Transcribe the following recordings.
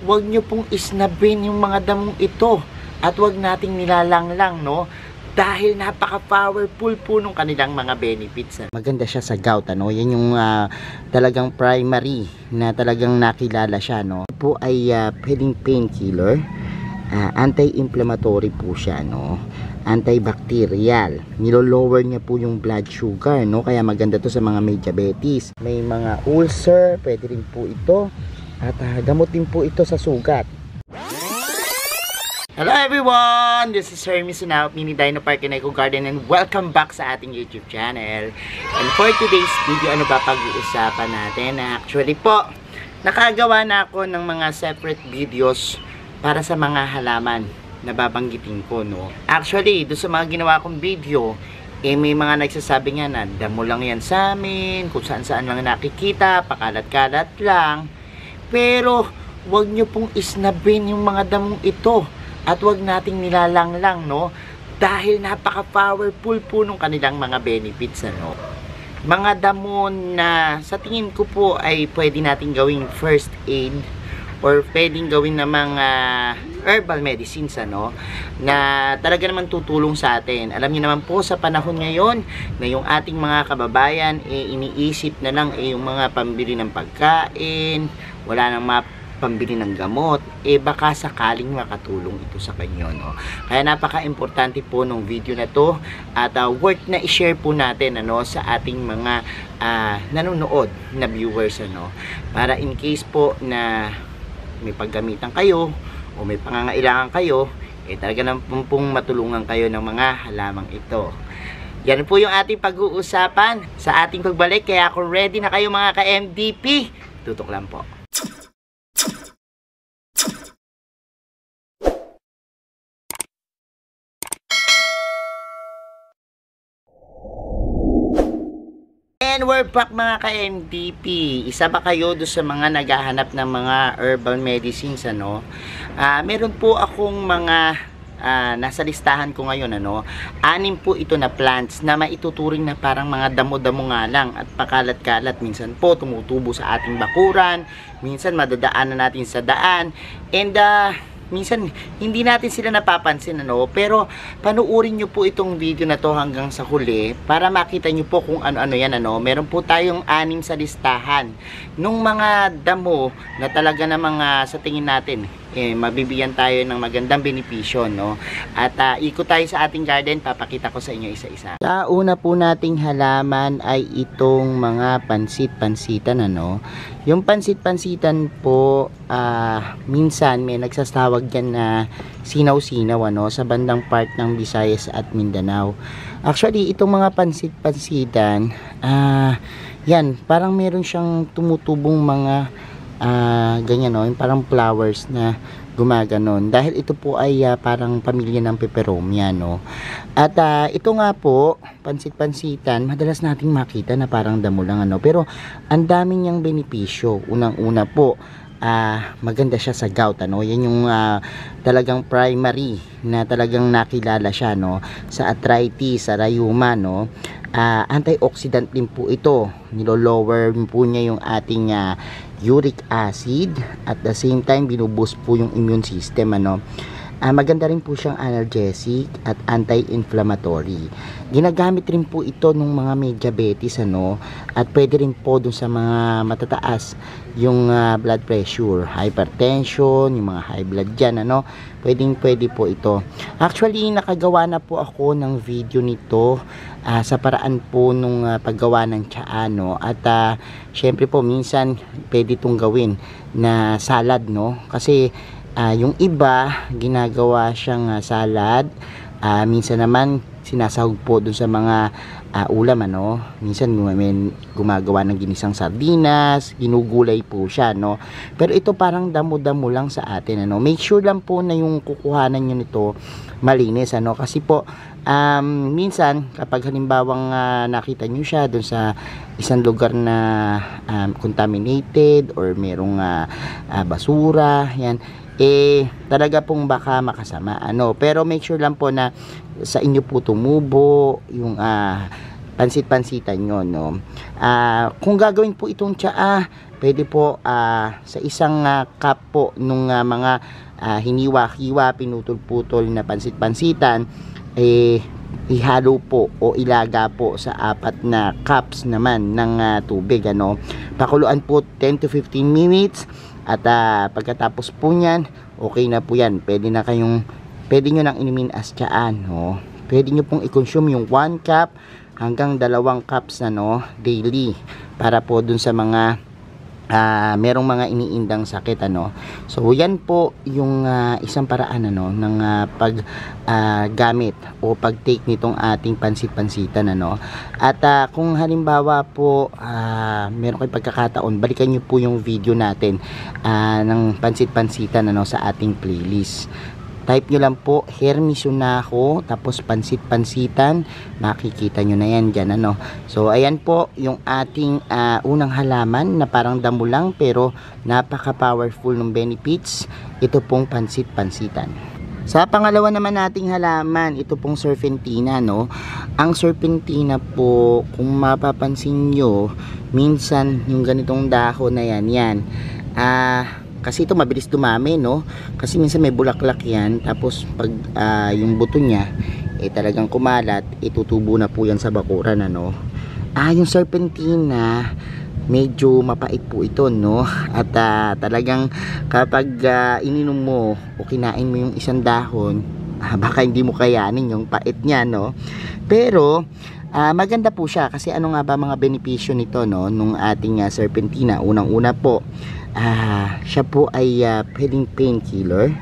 Huwag nyo pong isnabin yung mga damong ito at huwag nating nilalanglang, no? Dahil napaka-powerful po nung kanilang mga benefits. Maganda siya sa gout, ano? Yan yung talagang primary na talagang nakilala siya, no? Ito po ay pwedeng painkiller, anti-inflammatory po siya, no? Antibacterial. Nilo-lower niya po yung blood sugar, no? Kaya maganda to sa mga may diabetes. May mga ulcer, pwede rin po ito. At gamot din po ito sa sugat. Hello everyone! This is Hermes Sunao, Mini Dino Park in Eco Garden, and welcome back sa ating YouTube channel. And for today's video, ano ba pag-uusapan natin? Actually po, nakagawa na ako ng mga separate videos para sa mga halaman na babanggitin ko, no? Actually, doon sa mga ginawa kong video, may mga nagsasabi nga na damo lang yan sa amin, kung saan-saan lang nakikita, pakalat-kalat lang. Pero, wag nyo pong isnabin yung mga damong ito at wag nating nilalanglang, no? Dahil napaka-powerful po nung kanilang mga benefits, ano? Mga damo na sa tingin ko po ay pwede nating gawing first aid or pwedeng gawin na mga herbal medicines, ano? Na talaga naman tutulong sa atin. Alam niyo naman po sa panahon ngayon na yung ating mga kababayan iniisip na lang yung mga pambili ng pagkain, wala nang pambili ng gamot, baka sakaling makatulong ito sa kanyo, no? Kaya napaka-importante po nung video na to at worth na i-share po natin, ano, sa ating mga nanonood na viewers, ano, para in case po na may paggamitan kayo o may pangangailangan kayo, talaga naman pong matulungan kayo ng mga halamang ito. Yan po yung ating pag-uusapan sa ating pagbalik. Kaya kung ready na kayo mga ka-MDP, tutok lang po. And we're back mga ka-MDP. Isa ba kayo doon sa mga naghahanap ng mga herbal medicines, ano? Meron po akong mga nasa listahan ko ngayon, ano? 6 po ito na plants na maituturing na parang mga damo-damo nga lang at pakalat-kalat. Minsan po tumutubo sa ating bakuran, minsan madadaanan natin sa daan, and minsan hindi natin sila napapansin, ano? Pero panuorin nyo po itong video na to hanggang sa huli para makita nyo po kung ano-ano yan, ano? Meron po tayong 6 sa listahan nung mga damo na talaga na mga sa tingin natin mabibigyan tayo ng magandang benepisyo, no? At ikot tayo sa ating garden, papakita ko sa inyo isa-isa. Sa una po nating halaman ay itong mga pansit-pansitan, ano? Yung pansit-pansitan po, minsan may nagsasawag dyan na sinaw-sinaw, ano, sa bandang part ng Visayas at Mindanao. Actually, itong mga pansit-pansitan, yan, parang meron siyang tumutubong mga ganyan, no? Yung parang flowers na gumaganon. Dahil ito po ay parang pamilya ng peperomia, no? At ito nga po, pansit-pansitan, madalas nating makita na parang damo lang, ano? Pero ang dami niyang benepisyo. Unang-una po, maganda siya sa gout, ano? Yan yung talagang primary na talagang nakilala siya, no? Sa arthritis, sa rheuma, no? Antioxidant din po ito. Nilo-lower po niya yung ating uric acid, at the same time binuboost po yung immune system, ano. Maganda rin po siyang analgesic at anti-inflammatory. Ginagamit rin po ito ng mga may diabetes, ano, at pwede rin po dun sa mga matataas yung blood pressure, hypertension, yung mga high blood dyan, ano. Pwede po ito. Actually, nakagawa na po ako ng video nito sa paraan po nung paggawa ng tsaa, no. At syempre po minsan pwede itong gawin na salad, no, kasi yung iba ginagawa siyang salad, minsan naman sinasahog po dun sa mga ulam, ano. Minsan gumagawa ng ginisang sardinas, ginugulay po siya, no. Pero ito parang damo-damo lang sa atin, ano. Make sure lang po na yung kukuhanan nyo nito malinis, ano, kasi po minsan kapag halimbawang nakita nyo siya dun sa isang lugar na contaminated or merong basura, yan, talaga pong baka makasama, ano. Pero make sure lang po na sa inyo po tumubo yung pansit-pansitan nyo, no. Kung gagawin po itong tsaa, pwede po sa isang cup po nung mga hiniwa-hiwa, pinutol-putol na pansit-pansitan, ihalo po o ilaga po sa 4 na cups naman ng tubig, ano. Pakuluan po 10 to 15 minutes at pagkatapos po niyan, okay na po yan. Pwede nyo nang inumin as tsaan, no. Pwede nyo pong i-consume yung 1 cup hanggang 2 cups daily, para po dun sa mga merong mga iniindang sakit, ano. So yan po yung isang paraan ng paggamit o pagtake nitong ating pansit-pansitan, ano. At kung halimbawa po meron kayong pagkakataon, balikan nyo po yung video natin ng pansit-pansitan, ano, sa ating playlist. Type nyo lang po Hermy Sunajo tapos pansit-pansitan, makikita nyo na yan dyan, ano. So ayan po yung ating unang halaman na parang damo lang pero napaka powerful ng benefits. Ito pong pansit-pansitan. Sa pangalawa naman nating halaman, ito pong serpentina, no. Ang serpentina po, kung mapapansin nyo, minsan yung ganitong dahon na yan kasi ito mabilis dumami, no. Kasi minsan may bulaklak yan, tapos pag yung buto niya talagang kumalat, itutubo na po yan sa bakuran, ano. Yung serpentina, medyo mapait po ito, no. At talagang kapag ininom mo o kinain mo yung isang dahon, baka hindi mo kayanin yung pait niya, no. Pero maganda po siya kasi ano nga ba mga benepisyo nito, no, nung ating serpentina. Unang-una po, siya po ay pwedeng painkiller,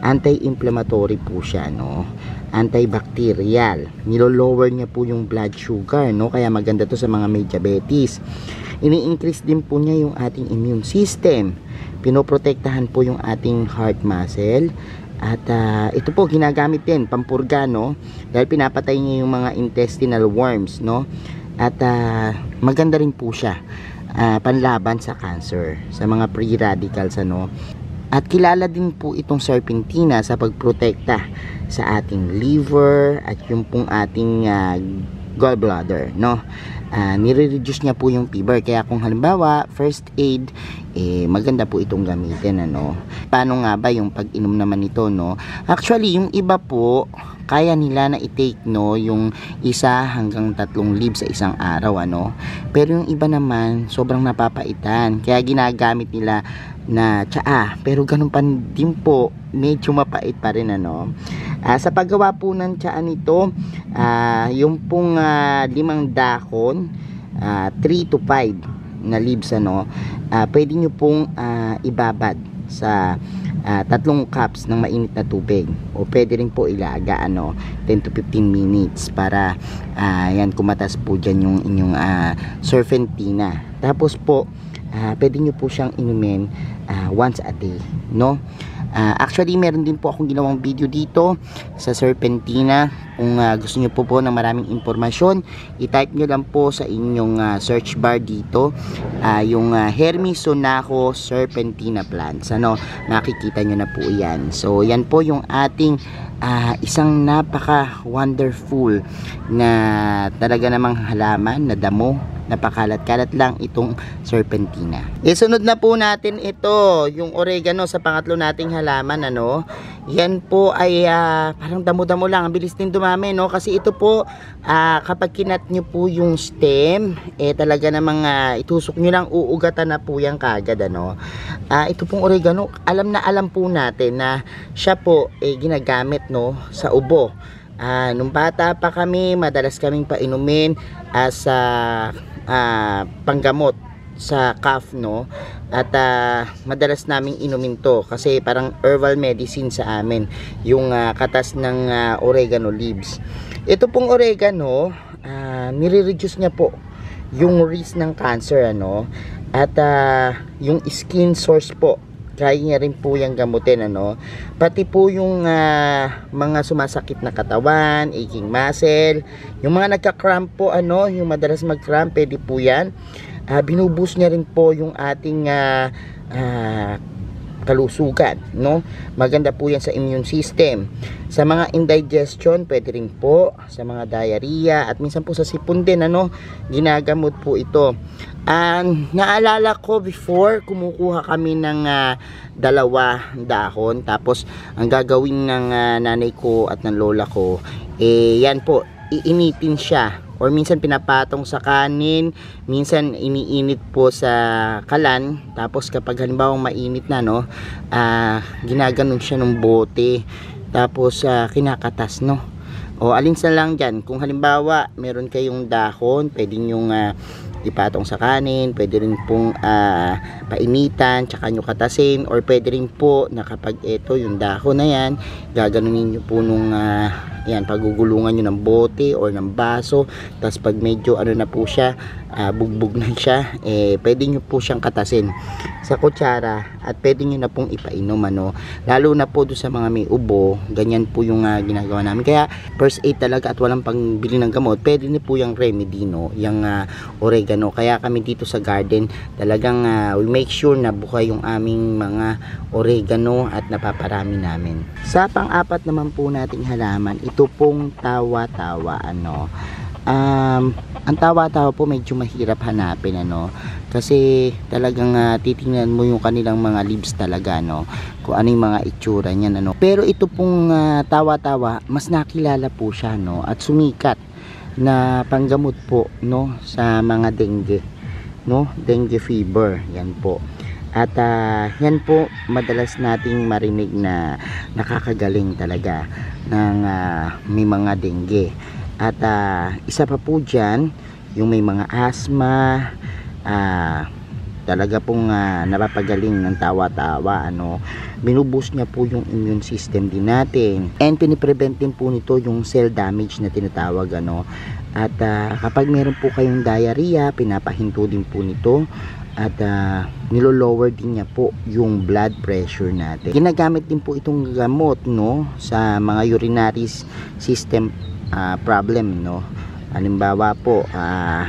anti-inflammatory po siya, no, antibacterial, nilo-lower niya po yung blood sugar, no, kaya maganda to sa mga may diabetes. Ini-increase din po niya yung ating immune system, pinoprotektahan po yung ating heart muscle. At ito po ginagamit din pampurga, no, dahil pinapatay niya yung mga intestinal worms, no. At maganda rin po siya panlaban sa cancer, sa mga free radicals, ano. At kilala din po itong serpentina sa pagprotekta sa ating liver at yung pong ating gallbladder, no. Nire-reduce niya po yung fever, kaya kung halimbawa first aid, maganda po itong gamitin, ano. Paano nga ba yung pag-inom naman nito, no? Actually, yung iba po kaya nila na i-take, no, yung 1 hanggang 3 leaves sa isang araw, ano. Pero yung iba naman sobrang napapaitan, kaya ginagamit nila na tsaa, pero ganun pa din po, medyo mapait pa rin, ano. Sa paggawa po ng tsaa nito, yung pong 5 dahon, 3 to 5 na leaves, ano, pwede nyo pong ibabad sa 3 cups ng mainit na tubig, o pwede rin po ilaga, ano, 10 to 15 minutes para yan, kumatas po dyan yung inyong serpentina. Tapos po pwede nyo po siyang inumin once a day, no. Actually meron din po akong ginawang video dito sa serpentina. Kung gusto nyo po ng maraming impormasyon, i-type nyo lang po sa inyong search bar dito yung Hermy Sunajo serpentina plants, ano, makikita nyo na po yan. So yan po yung ating isang napaka wonderful na talaga namang halaman na damo. Napakalat-kalat lang itong serpentina. Isunod na po natin ito, yung oregano, sa pangatlo nating halaman, ano. Yan po ay parang damo-damo lang, ang bilis din dumami, no, kasi ito po kapag kinat nyo po yung stem, talaga namang itusok nyo lang, uugatan na po yan kagad, ano. Ito pong oregano, alam na alam po natin na siya po ginagamit, no, sa ubo. Nung bata pa kami, madalas kaming painumin as panggamot sa cough, no. At madalas naming inumin to kasi parang herbal medicine sa amin yung katas ng oregano leaves. Ito pong oregano, nire-reduce niya po yung risk ng cancer, ano. At yung skin source po, kaya niya rin po yung gamutin, ano. Pati po yung mga sumasakit na katawan, aching muscle, yung mga nagka-cramp po, ano, yung madalas mag-cramp, pwede po yan. Binuboost niya rin po yung ating kalusugan, no? Maganda po yan sa immune system. Sa mga indigestion, pwede rin po sa mga diarrhea at minsan po sa sipon din, ano, ginagamot po ito. Naalala ko before, kumukuha kami ng 2 dahon, tapos ang gagawin ng nanay ko at ng lola ko, yan po, iinitin siya. Or minsan pinapatong sa kanin, minsan iniinit po sa kalan, tapos kapag halimbawa mainit na, no, ginaganon siya ng bote, tapos kinakatas, no. O alinsa lang dyan, kung halimbawa meron kayong dahon, pwede nyong ipatong sa kanin, pwede rin pong painitan, tsaka nyo katasin, or pwede rin po na kapag ito yung dahon na yan, gaganunin nyo po nung yan, pagugulungan nyo ng bote or ng baso, tapos pag medyo ano na po siya, bugbog na siya, pwede nyo po siyang katasin sa kutsara at pwede nyo na pong ipainom, ano, lalo na po doon sa mga may ubo, ganyan po yung ginagawa namin. Kaya first aid talaga at walang pangbili ng gamot, pwede na po yung remedy, no, yung oregano. Kaya kami dito sa garden talagang we make sure na buhay yung aming mga oregano at napaparami namin. Sa pang-apat naman po nating halaman, ito pong tawa-tawa, ano. Ang tawa-tawa po medyo mahirap hanapin, ano, kasi talagang titingnan mo yung kanilang mga leaves talaga, no, kung ano yung mga itsura niyan, ano. Pero ito pong tawa-tawa, mas nakilala po siya, no, at sumikat na panggamot po, no, sa mga dengue, no, dengue fever, yan po. At yan po madalas nating marinig na nakakagaling talaga ng may mga dengue. At isa pa po dyan, yung may mga asthma, talaga pong napapagaling ng tawa-tawa, ano, binuboost niya po yung immune system din natin, and piniprevent din po nito yung cell damage na tinatawag, ano. At kapag meron po kayong diarrhea, pinapahinto din po nito. At nilo-lower din niya po yung blood pressure natin. Ginagamit din po itong gamot, no, sa mga urinary system problem, no. Halimbawa po,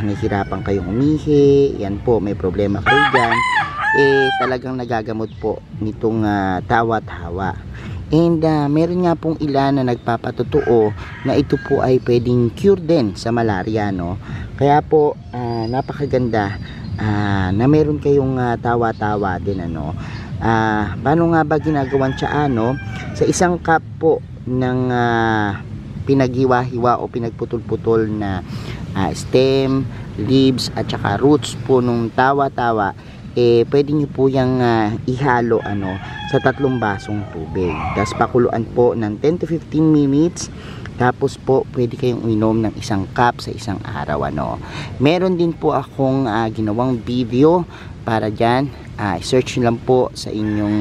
nahihirapan kayong umihi, yan po, may problema kayo dyan, talagang nagagamot po nitong tawa-tawa. And meron nga pong ilan na nagpapatotoo na ito po ay pwedeng cure din sa malaria, no. Kaya po napakaganda na meron kayong tawa-tawa din, ano. Paano nga ba ginagawan siya, ano? Sa isang cup po ng pinaghiwa-hiwa o pinagputol-putol na stem, leaves at saka roots po nung tawa-tawa, pwede nyo po yung ihalo, ano, sa 3 basong tubig, tapos pakuluan po ng 10 to 15 minutes. Tapos po, pwede kayong uminom ng 1 cup sa isang araw, ano. Meron din po akong ginawang video para dyan. Search nyo lang po sa inyong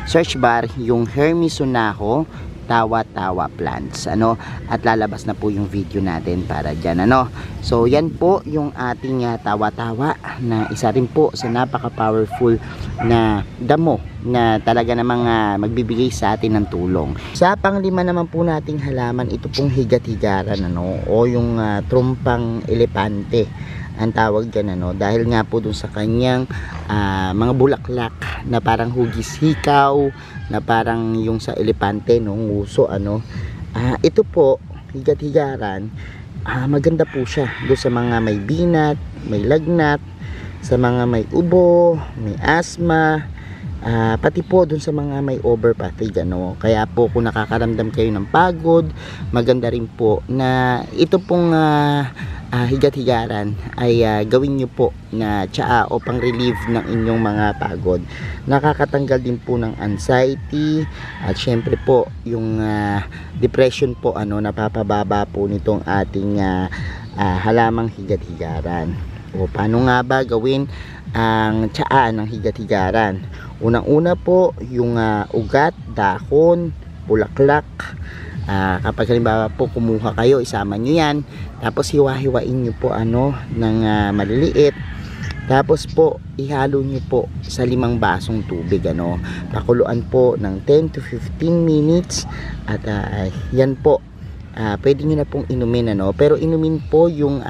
search bar yung Hermes Sunaho tawa-tawa plants, ano, at lalabas na po yung video natin para dyan, ano. So yan po yung ating tawa-tawa, na isa rin po sa napaka powerful na damo na talaga namang magbibigay sa atin ng tulong. Sa panglima naman po nating halaman, ito pong higat-higaran, ano, o yung trumpang elepante ang tawag dyan, ano, dahil nga po dun sa kanyang mga bulaklak na parang hugis hikaw, na parang yung sa elepante, no, nguso, ano. Ito po, higat-higaran, maganda po siya doon sa mga may binat, may lagnat, sa mga may ubo, may asthma, pati po dun sa mga may overfatigue, ano. Kaya po kung nakakaramdam kayo ng pagod, maganda rin po na ito pong higat-higaran ay gawin nyo po na tsaa o pang relieve ng inyong mga pagod. Nakakatanggal din po ng anxiety at syempre po yung depression po, ano, napapababa po nitong ating halamang higat-higaran. O paano nga ba gawin ang tsaa ng higat-higaran? Unang-una po yung ugat, dahon, bulaklak. Kapag halimbawa po kumuha kayo, isama nyo yan, tapos hiwa-hiwain nyo po, ano, ng maliliit, tapos po ihalo nyo po sa 5 basong tubig, ano. Pakuluan po ng 10 to 15 minutes at yan po pwede nyo na pong inumin, ano. Pero inumin po yung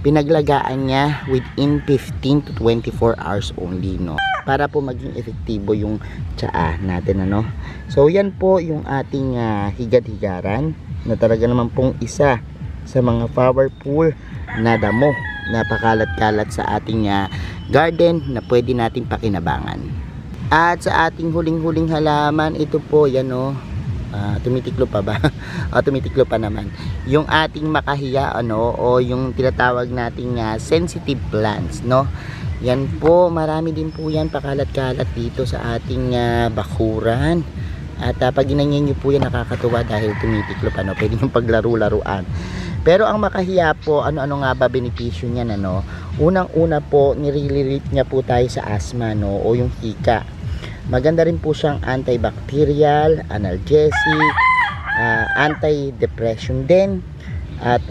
pinaglagaan niya within 15 to 24 hours only, no, para po maging efektibo yung tsaa natin, ano. So yan po yung ating higad-higaran na talaga naman pong isa sa mga powerful na damo, napakalat-kalat sa ating garden na pwede natin pakinabangan. At sa ating huling-huling halaman, ito po, yan, no. Tumitiklo pa ba? Tumitiklo pa naman yung ating makahiya, ano, o yung tinatawag nating sensitive plants, no. Yan po, marami din po yan pakalat-kalat dito sa ating bakuran. At pag ginanyan nyo po yan, nakakatuwa dahil tumitiklo pa, no. Pwede yung paglaro-laruan. Pero ang makahiya po, ano-ano nga ba benepisyo niyan, ano? Unang-una po, nire-relate niya po tayo sa asthma, no, o yung hika. Maganda rin po siyang antibacterial, analgesic, anti-depression din. At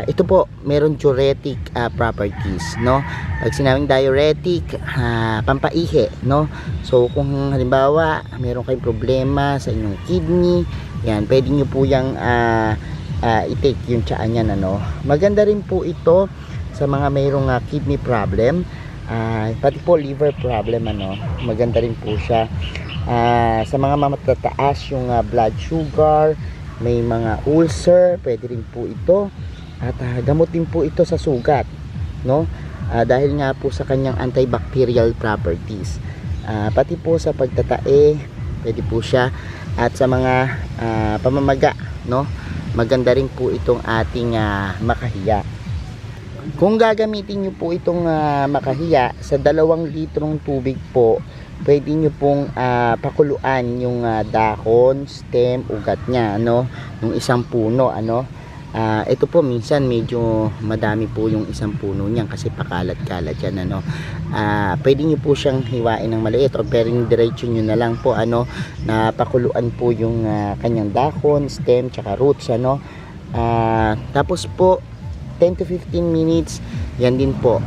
ito po, meron diuretic properties, no. Pag sinabing diuretic, pampaihi, no. So kung halimbawa meron kayong problema sa inyong kidney, yan, pwede nyo po yung i-take yung tsaa niyan, ano. Maganda rin po ito sa mga mayroong kidney problem, pati po liver problem, ano. Maganda rin po siya sa mga matataas yung blood sugar, may mga ulcer, pwede rin po ito. At gamot din po ito sa sugat, no, dahil nga po sa kanyang antibacterial properties. Pati po sa pagtatae, pwede po siya. At sa mga pamamaga, no, maganda rin po itong ating makahiya. Kung gagamitin nyo po itong makahiya sa 2 litrong tubig po, pwede nyo pong pakuluan yung dahon, stem, ugat nya, ano, yung isang puno, ano. Ito po minsan medyo madami po yung isang puno niyan kasi pakalat-kalat yan, ano. Pwede nyo po siyang hiwain ng maliit o pwedeng diretso nyo na lang po, ano, na pakuluan po yung kanyang dahon, stem, tsaka roots, ano. Tapos po 10 to 15 minutes, yan din po,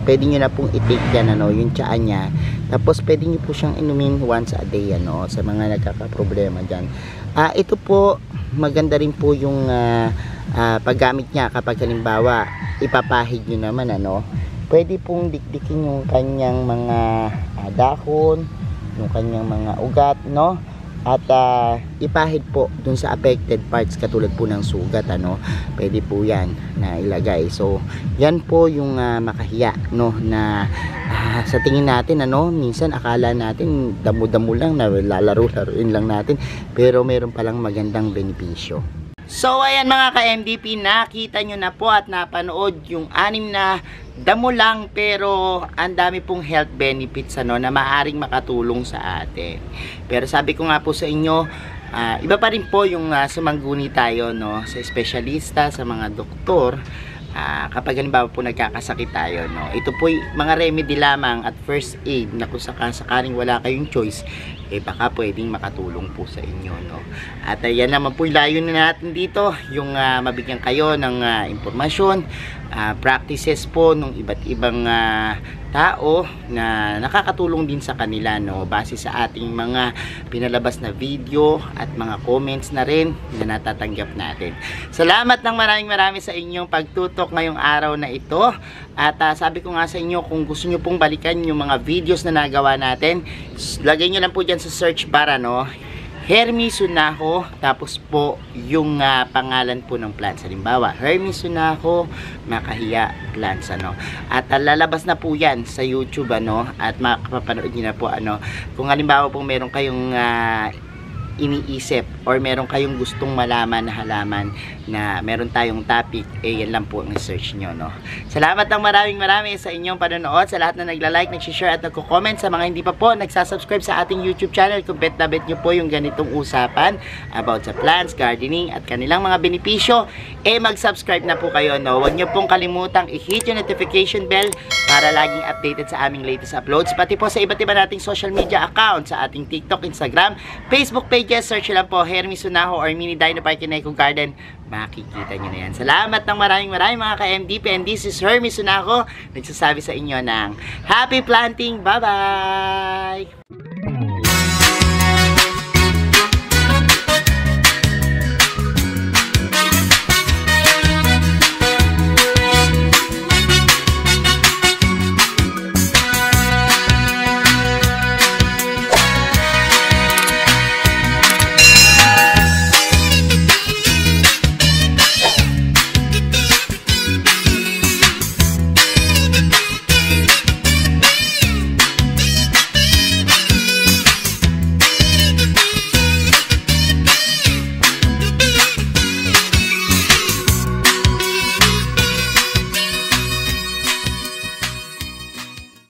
pwede nyo na pong i-take yan, ano, yung tsaa nya. Tapos pwede nyo po siyang inumin once a day, ano, sa mga nagkakaproblema dyan. Ito po, maganda rin po yung paggamit niya kapag halimbawa ipapahid nyo naman, ano. Pwede pong dikdikin yung kanyang mga dahon, yung kanyang mga ugat, no. At ipahid po dun sa affected parts katulad po ng sugat, ano. Pwede po yan na ilagay. So yan po yung makahiya, no, na sa tingin natin, ano, minsan akala natin damo-damo lang na lalaro-laruin lang natin, pero meron palang magandang benepisyo. So ayan mga ka-MDP, nakita nyo na po at napanood yung 6 na damo lang pero ang dami pong health benefits, ano, na maaring makatulong sa atin. Pero sabi ko nga po sa inyo, iba pa rin po yung sumangguni tayo, no, sa espesyalista, sa mga doktor. Kapag halimbawa po nagkakasakit tayo, no, ito po mga remedy lamang at first aid na kung sakaling wala kayong choice, baka pwedeng makatulong po sa inyo, no. At yan naman po yung layunin natin dito, yung mabigyan kayo ng impormasyon, practices po ng iba't ibang tao na nakakatulong din sa kanila, no, base sa ating mga pinalabas na video at mga comments na rin na natatanggap natin. Salamat ng marami sa inyong pagtutok ngayong araw na ito. At sabi ko nga sa inyo, kung gusto nyo pong balikan yung mga videos na nagawa natin, lagay nyo lang po dyan sa search bar, ano, Hermy Sunaho, tapos po yung pangalan po ng plants. Halimbawa, Hermy Sunaho Makahiya Plants, ano. At lalabas na po yan sa YouTube, ano, at makapapanood nyo na po, ano. Kung halimbawa po meron kayong iniisip or meron kayong gustong malaman na halaman na meron tayong topic, yan lang po ang search nyo, no. Salamat ng marami sa inyong panonood, sa lahat na nagla-like, nag-share at nagko-comment. Sa mga hindi pa po nagsasubscribe sa ating YouTube channel, kung bet na bet nyo po yung ganitong usapan about sa plants, gardening at kanilang mga benepisyo, mag-subscribe na po kayo, no. Huwag nyo pong kalimutang i-hit yung notification bell para laging updated sa aming latest uploads, pati po sa iba't iba nating social media accounts, sa ating TikTok, Instagram, Facebook pages. Search lang po Hermy Sunaho or Mini Dino Park in Eco Garden, makikita nyo na yan. Salamat ng maraming mga ka-MDP, and this is Hermy Sunaho, nagsasabi sa inyo ng happy planting. Bye bye.